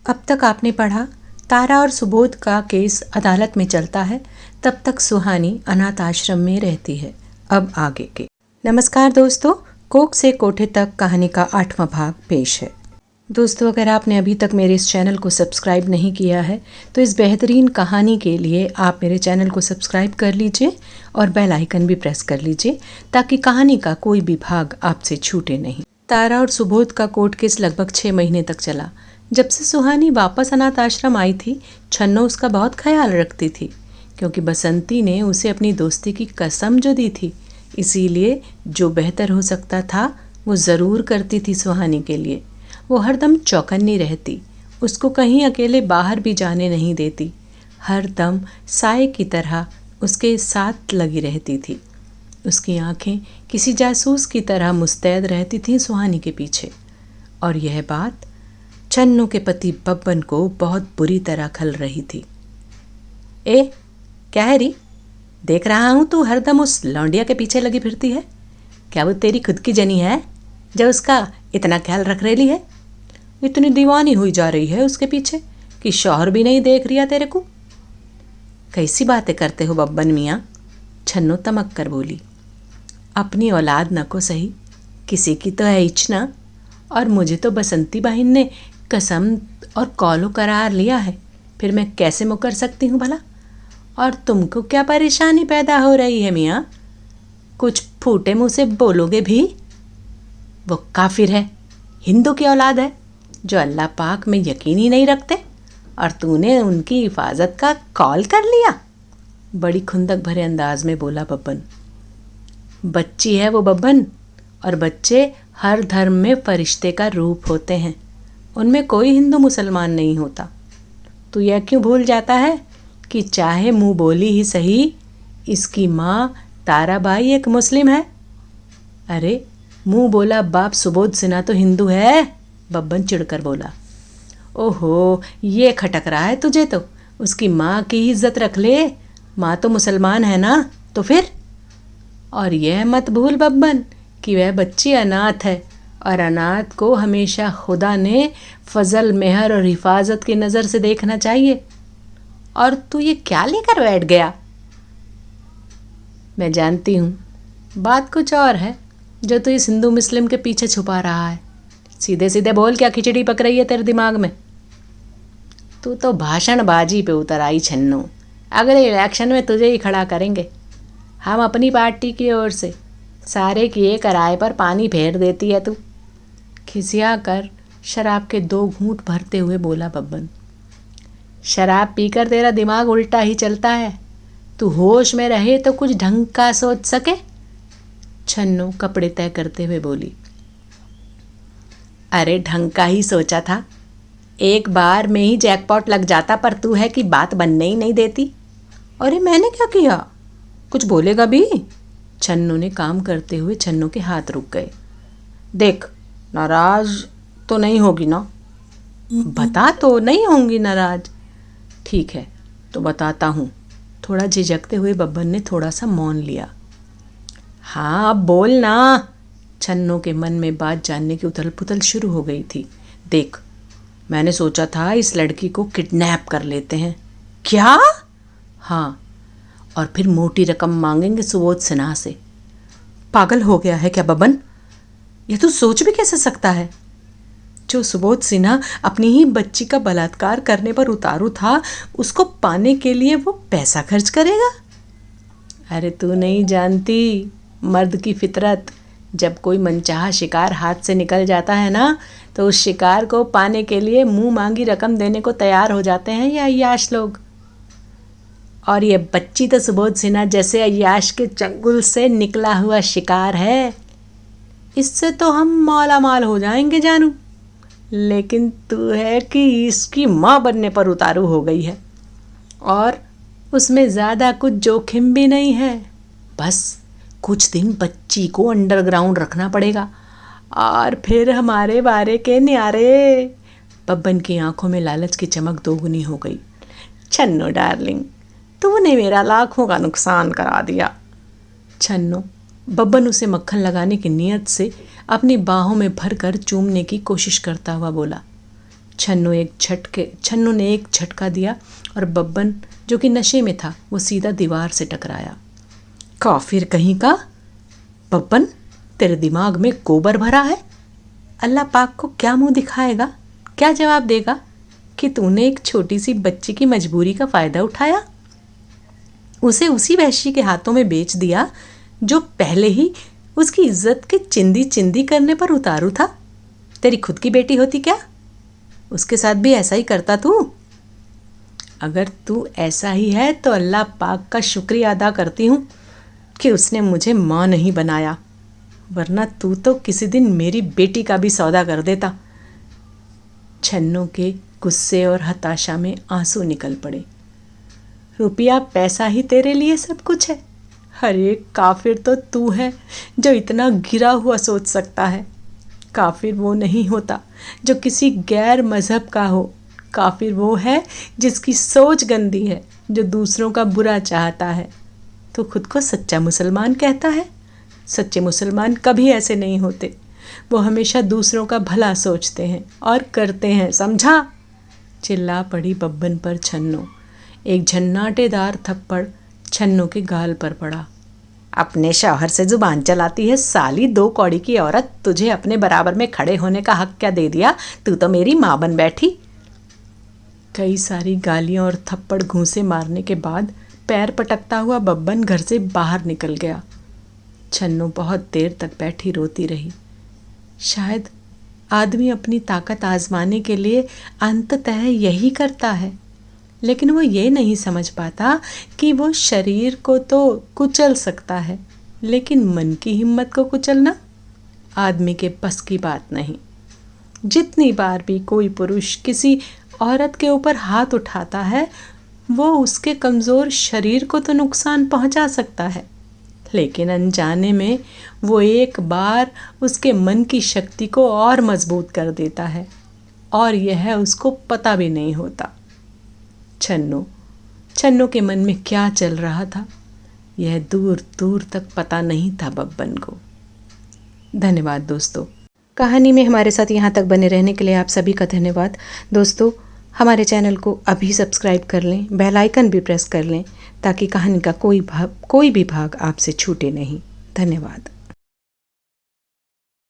अब तक आपने पढ़ा तारा और सुबोध का केस अदालत में चलता है, तब तक सुहानी अनाथ आश्रम में रहती है। अब आगे के। नमस्कार दोस्तों, कोख से कोठे तक कहानी का 8वां भाग पेश है। दोस्तों, अगर आपने अभी तक मेरे इस चैनल को सब्सक्राइब नहीं किया है तो इस बेहतरीन कहानी के लिए आप मेरे चैनल को सब्सक्राइब कर लीजिए और बेल आइकन भी प्रेस कर लीजिए ताकि कहानी का कोई भी भाग आपसे छूटे नहीं। तारा और सुबोध का कोर्ट केस लगभग 6 महीने तक चला। जब से सुहानी वापस अनाथ आश्रम आई थी, छन्नो उसका बहुत ख्याल रखती थी, क्योंकि बसंती ने उसे अपनी दोस्ती की कसम जो दी थी, इसीलिए जो बेहतर हो सकता था वो ज़रूर करती थी सुहानी के लिए। वो हरदम चौकन्नी रहती, उसको कहीं अकेले बाहर भी जाने नहीं देती, हरदम साए की तरह उसके साथ लगी रहती थी। उसकी आंखें किसी जासूस की तरह मुस्तैद रहती थीं सुहानी के पीछे। और यह बात छन्नू के पति बब्बन को बहुत बुरी तरह खल रही थी। ए, क्या है री? देख रहा हूँ तू हरदम उस लौंडिया के पीछे लगी फिरती है। क्या वो तेरी खुद की जनी है जो उसका इतना ख्याल रख रही है? इतनी दीवानी हुई जा रही है उसके पीछे कि शौहर भी नहीं देख रिया तेरे को। कैसी बातें करते हो बब्बन मियाँ? छन्नू तमक कर बोली। अपनी औलाद न को सही, किसी की तो है इच्छना, और मुझे तो बसंती बहन ने कसम और कौलो करार लिया है, फिर मैं कैसे मुकर सकती हूँ भला? और तुमको क्या परेशानी पैदा हो रही है मियाँ? कुछ फूटे मुँह से बोलोगे भी? वो काफिर है, हिंदू की औलाद है, जो अल्लाह पाक में यकीन ही नहीं रखते, और तूने उनकी हिफाजत का कॉल कर लिया। बड़ी खुंदक भरे अंदाज में बोला बब्बन। बच्ची है वो बब्बन, और बच्चे हर धर्म में फरिश्ते का रूप होते हैं, उनमें कोई हिंदू मुसलमान नहीं होता। तू यह क्यों भूल जाता है कि चाहे मुंह बोली ही सही, इसकी माँ ताराबाई एक मुस्लिम है। अरे मुंह बोला बाप सुबोध सिन्हा तो हिंदू है, बब्बन चिढ़कर बोला। ओहो, ये खटक रहा है तुझे तो। उसकी माँ की ही इज्जत रख ले, माँ तो मुसलमान है ना, तो फिर। और यह मत भूल बब्बन कि वह बच्ची अनाथ है, और अनाथ को हमेशा खुदा ने फजल, मेहर और हिफाजत की नज़र से देखना चाहिए। और तू ये क्या लेकर बैठ गया? मैं जानती हूँ बात कुछ और है जो तू इस हिंदू मुस्लिम के पीछे छुपा रहा है। सीधे सीधे बोल, क्या खिचड़ी पक रही है तेरे दिमाग में? तू तो भाषणबाजी पे उतर आई छन्नू। अगले इलेक्शन में तुझे ही खड़ा करेंगे। हम अपनी पार्टी की ओर से सारे किए कराए पर पानी फेर देती है तू। खिसिया कर शराब के 2 घूंट भरते हुए बोला बब्बन। शराब पीकर तेरा दिमाग उल्टा ही चलता है। तू होश में रहे तो कुछ ढंग का सोच सके। छन्नू कपड़े तय करते हुए बोली। अरे ढंग का ही सोचा था, एक बार में ही जैकपॉट लग जाता, पर तू है कि बात बनने ही नहीं देती। अरे मैंने क्या किया? कुछ बोलेगा भी? छन्नू ने काम करते हुए छन्नू के हाथ रुक गए। देख, नाराज तो नहीं होगी ना? बता तो, नहीं होंगी नाराज। ठीक है तो बताता हूँ। थोड़ा झिझकते हुए बब्बन ने थोड़ा सा मौन लिया। हाँ अब बोल ना। छन्नू के मन में बात जानने की उथल पुथल शुरू हो गई थी। देख, मैंने सोचा था इस लड़की को किडनैप कर लेते हैं। क्या? हाँ, और फिर मोटी रकम मांगेंगे सुबोध सिन्हा से। पागल हो गया है क्या बब्बन? यह तू सोच भी कैसे सकता है? जो सुबोध सिन्हा अपनी ही बच्ची का बलात्कार करने पर उतारू था, उसको पाने के लिए वो पैसा खर्च करेगा? अरे तू नहीं जानती मर्द की फितरत। जब कोई मनचाहा शिकार हाथ से निकल जाता है ना, तो उस शिकार को पाने के लिए मुंह मांगी रकम देने को तैयार हो जाते हैं ये अय्याश लोग। और ये बच्ची तो सुबोध सिन्हा जैसे अय्याश के चंगुल से निकला हुआ शिकार है। इससे तो हम माला माल हो जाएंगे जानू। लेकिन तू है कि इसकी माँ बनने पर उतारू हो गई है, और उसमें ज़्यादा कुछ जोखिम भी नहीं है। बस कुछ दिन बच्ची को अंडरग्राउंड रखना पड़ेगा, और फिर हमारे बारे के न्यारे। बब्बन की आंखों में लालच की चमक दोगुनी हो गई। छन्नू डार्लिंग, तूने मेरा लाखों का नुकसान करा दिया। छन्नू, बब्बन उसे मक्खन लगाने की नीयत से अपनी बाहों में भरकर चूमने की कोशिश करता हुआ बोला। छन्नू ने एक झटका दिया और बब्बन जो कि नशे में था वो सीधा दीवार से टकराया। काफिर कहीं का! बब्बन, तेरे दिमाग में गोबर भरा है? अल्लाह पाक को क्या मुंह दिखाएगा, क्या जवाब देगा कि तूने एक छोटी सी बच्ची की मजबूरी का फ़ायदा उठाया, उसे उसी वहशी के हाथों में बेच दिया जो पहले ही उसकी इज्जत के चिंदी चिंदी करने पर उतारू था। तेरी खुद की बेटी होती क्या, उसके साथ भी ऐसा ही करता तू? अगर तू ऐसा ही है तो अल्लाह पाक का शुक्रिया अदा करती हूँ कि उसने मुझे माँ नहीं बनाया, वरना तू तो किसी दिन मेरी बेटी का भी सौदा कर देता। छन्नू के गुस्से और हताशा में आंसू निकल पड़े। रुपया पैसा ही तेरे लिए सब कुछ है? अरे काफिर तो तू है जो इतना गिरा हुआ सोच सकता है। काफिर वो नहीं होता जो किसी गैर मज़हब का हो। काफिर वो है जिसकी सोच गंदी है, जो दूसरों का बुरा चाहता है। तो खुद को सच्चा मुसलमान कहता है। सच्चे मुसलमान कभी ऐसे नहीं होते, वो हमेशा दूसरों का भला सोचते हैं और करते हैं, समझा? चिल्ला पड़ी बब्बन पर छन्नू। एक झन्नाटेदार थप्पड़ छन्नू के गाल पर पड़ा। अपने शौहर से जुबान चलाती है साली, 2 कौड़ी की औरत, तुझे अपने बराबर में खड़े होने का हक क्या दे दिया? तू तो मेरी माँ बन बैठी। कई सारी गालियाँ और थप्पड़ घूंसे मारने के बाद पैर पटकता हुआ बब्बन घर से बाहर निकल गया। छन्नू बहुत देर तक बैठी रोती रही। शायद आदमी अपनी ताकत आजमाने के लिए अंततः यही करता है, लेकिन वो ये नहीं समझ पाता कि वो शरीर को तो कुचल सकता है, लेकिन मन की हिम्मत को कुचलना आदमी के बस की बात नहीं। जितनी बार भी कोई पुरुष किसी औरत के ऊपर हाथ उठाता है, वो उसके कमज़ोर शरीर को तो नुकसान पहुंचा सकता है, लेकिन अनजाने में वो एक बार उसके मन की शक्ति को और मजबूत कर देता है, और यह उसको पता भी नहीं होता। छन्नू के मन में क्या चल रहा था, यह दूर दूर तक पता नहीं था बब्बन को। धन्यवाद दोस्तों। कहानी में हमारे साथ यहाँ तक बने रहने के लिए आप सभी का धन्यवाद। दोस्तों, हमारे चैनल को अभी सब्सक्राइब कर लें, बेल आइकन भी प्रेस कर लें ताकि कहानी का कोई भी भाग आपसे छूटे नहीं। धन्यवाद।